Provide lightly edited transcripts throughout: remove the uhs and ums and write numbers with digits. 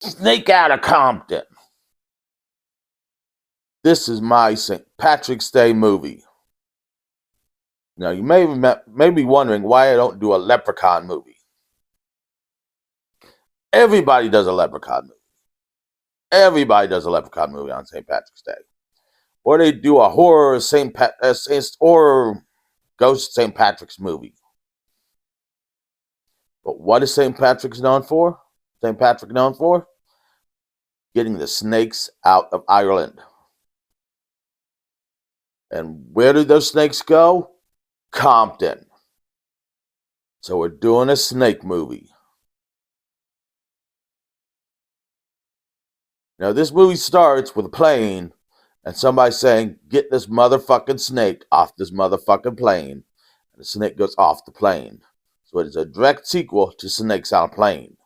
Snake out of Compton. This is my St. Patrick's Day movie. Now, you may be wondering why I don't do a Leprechaun movie. Everybody does a Leprechaun movie. Everybody does a Leprechaun movie on St. Patrick's Day. Or they do a horror or ghost St. Patrick's movie. But what is St. Patrick's known for? St. Patrick known for? Getting the snakes out of Ireland. And where did those snakes go? Compton. So we're doing a snake movie. Now, this movie starts with a plane and somebody saying, "Get this motherfucking snake off this motherfucking plane." And the snake goes off the plane. So it is a direct sequel to Snakes on a Plane.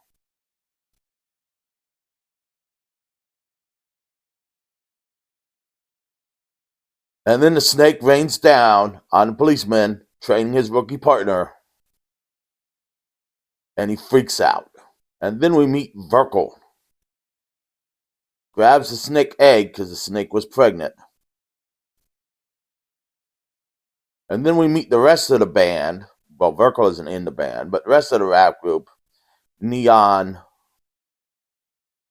And then the snake rains down on the policeman training his rookie partner. And he freaks out. And then we meet Verkel. Grabs the snake egg because the snake was pregnant. And then we meet the rest of the band. Well, Verkel isn't in the band, but the rest of the rap group. Neon.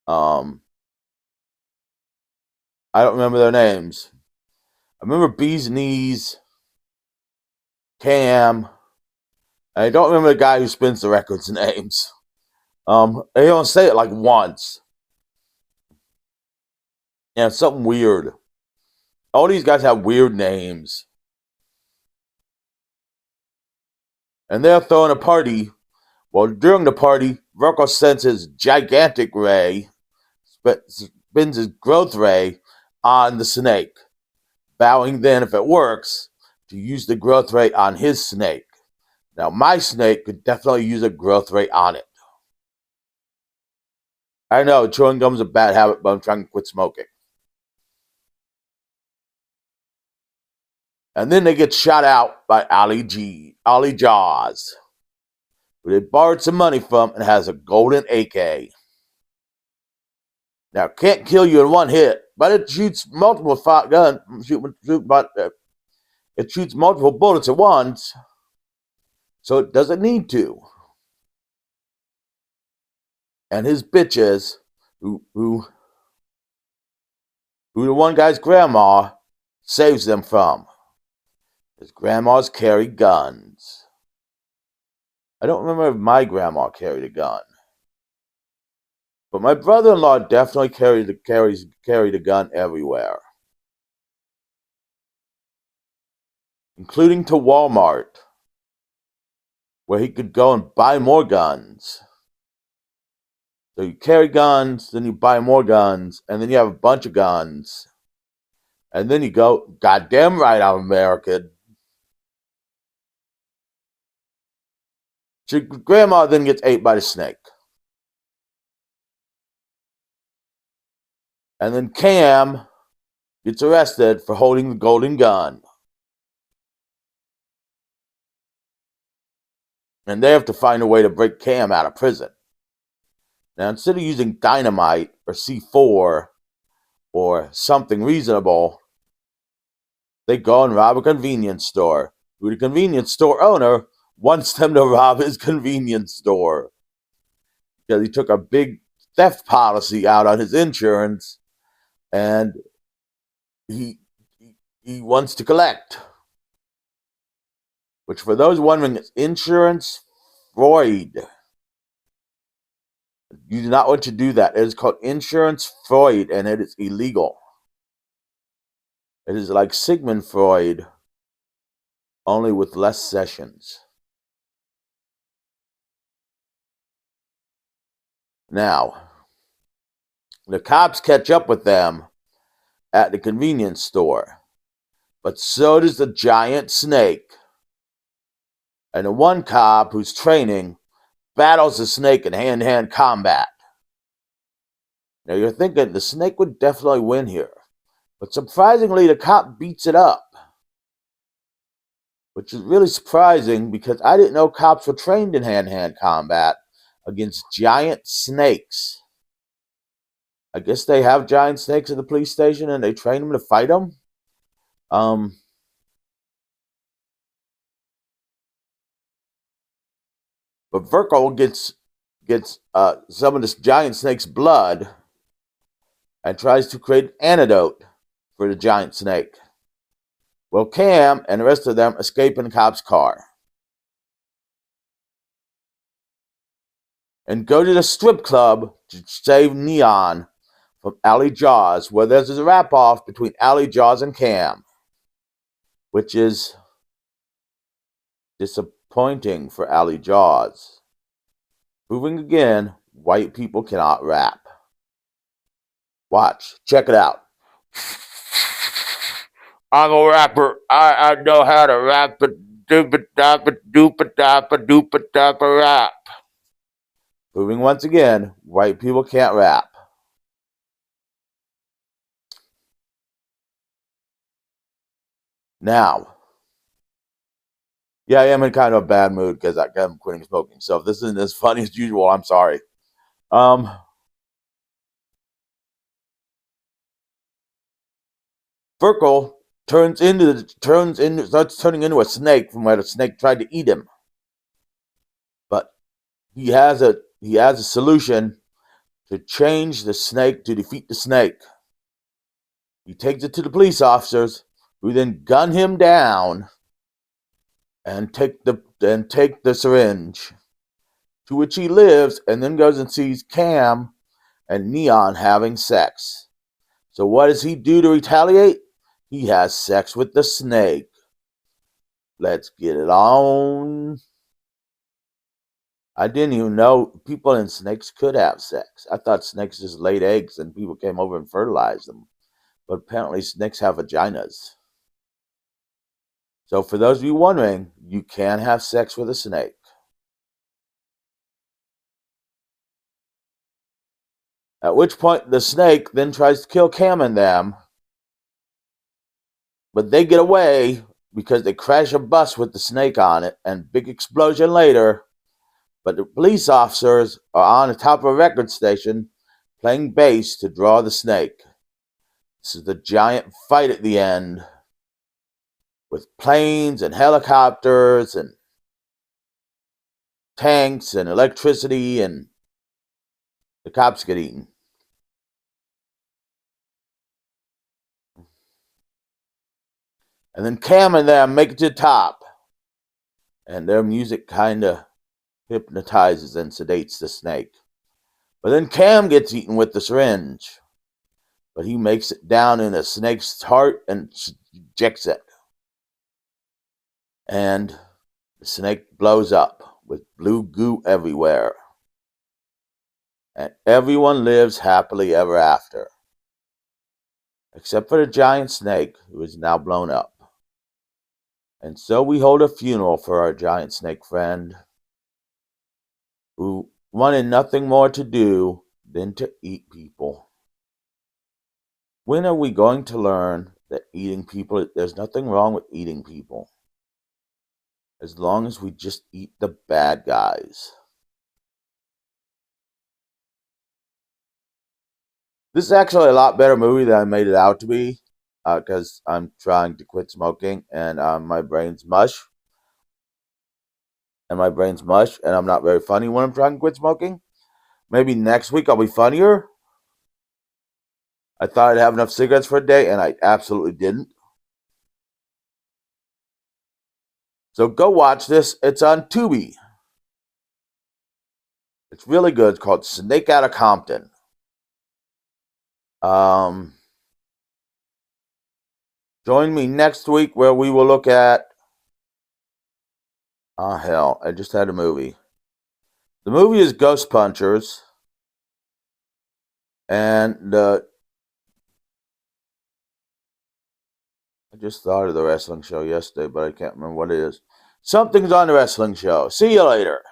I don't remember their names. I remember Bee's Knees, Cam. I don't remember the guy who spins the records' names. They don't say it like once. Yeah, it's something weird. All these guys have weird names. And they're throwing a party. Well, during the party, Verkel sends his gigantic ray, spins his growth ray on the snake, vowing then, if it works, to use the growth ray on his snake. Now, my snake could definitely use a growth ray on it. I know, chewing gum is a bad habit, but I'm trying to quit smoking. And then they get shot out by Ali Jaws, who they borrowed some money from and has a golden AK. Now, it can't kill you in one hit, but it shoots multiple it shoots multiple bullets at once, so it doesn't need to. And his bitches, who the one guy's grandma saves them from. His grandmas carry guns. I don't remember if my grandma carried a gun. But my brother-in-law definitely carried a gun everywhere. Including to Walmart, where he could go and buy more guns. So you carry guns, then you buy more guns, and then you have a bunch of guns. And then you go, goddamn right, I'm American. Your grandma then gets ate by the snake. And then Cam gets arrested for holding the golden gun. And they have to find a way to break Cam out of prison. Now, instead of using dynamite or C4 or something reasonable, they go and rob a convenience store, who the convenience store owner wants them to rob his convenience store. Because he took a big theft policy out on his insurance, and he wants to collect. Which, for those wondering, is insurance fraud. You do not want to do that. It is called insurance fraud, and it is illegal. It is like Sigmund Freud, only with less sessions. Now, the cops catch up with them at the convenience store, but so does the giant snake. And the one cop who's training battles the snake in hand-to-hand combat. Now, you're thinking the snake would definitely win here. But surprisingly, the cop beats it up. Which is really surprising because I didn't know cops were trained in hand-to-hand combat against giant snakes. I guess they have giant snakes at the police station and they train them to fight them. But Virkel gets some of this giant snake's blood and tries to create an antidote for the giant snake. Well, Cam and the rest of them escape in the cop's car and go to the strip club to save Neon from Alley Jaws, where there's a rap-off between Alley Jaws and Cam, which is disappointing for Alley Jaws. Proving again, white people cannot rap. Watch. Check it out. I'm a rapper. I know how to rap. Rap. Proving once again, white people can't rap. Now, yeah, I am in kind of a bad mood because I'm quitting smoking. So if this isn't as funny as usual, I'm sorry. Virkel starts turning into a snake from where the snake tried to eat him. But he has a solution to change the snake to defeat the snake. He takes it to the police officers, who then gun him down and take the syringe, to which he lives, and then goes and sees Cam and Neon having sex. So what does he do to retaliate? He has sex with the snake. Let's get it on. I didn't even know people and snakes could have sex. I thought snakes just laid eggs and people came over and fertilized them. But apparently snakes have vaginas. So for those of you wondering, you can have sex with a snake. At which point the snake then tries to kill Cam and them. But they get away because they crash a bus with the snake on it, and big explosion later. But the police officers are on the top of a record station playing bass to draw the snake. This is the giant fight at the end with planes and helicopters and tanks and electricity, and the cops get eaten. And then Cam and them make it to the top, and their music kind of hypnotizes and sedates the snake. But then Cam gets eaten with the syringe, but he makes it down in the snake's heart and ejects it. And the snake blows up with blue goo everywhere. And everyone lives happily ever after, except for the giant snake, who is now blown up. And so we hold a funeral for our giant snake friend, who wanted nothing more to do than to eat people. When are we going to learn that eating people, there's nothing wrong with eating people, as long as we just eat the bad guys? This is actually a lot better movie than I made it out to be, because I'm trying to quit smoking, and my brain's mush. And I'm not very funny when I'm trying to quit smoking. Maybe next week I'll be funnier. I thought I'd have enough cigarettes for a day, and I absolutely didn't. So go watch this. It's on Tubi. It's really good. It's called Snake Out of Compton. Join me next week where we will look at... Oh, hell. I just had a movie. The movie is Ghost Punchers. And I just thought of the wrestling show yesterday, but I can't remember what it is. Something's on the wrestling show. See you later.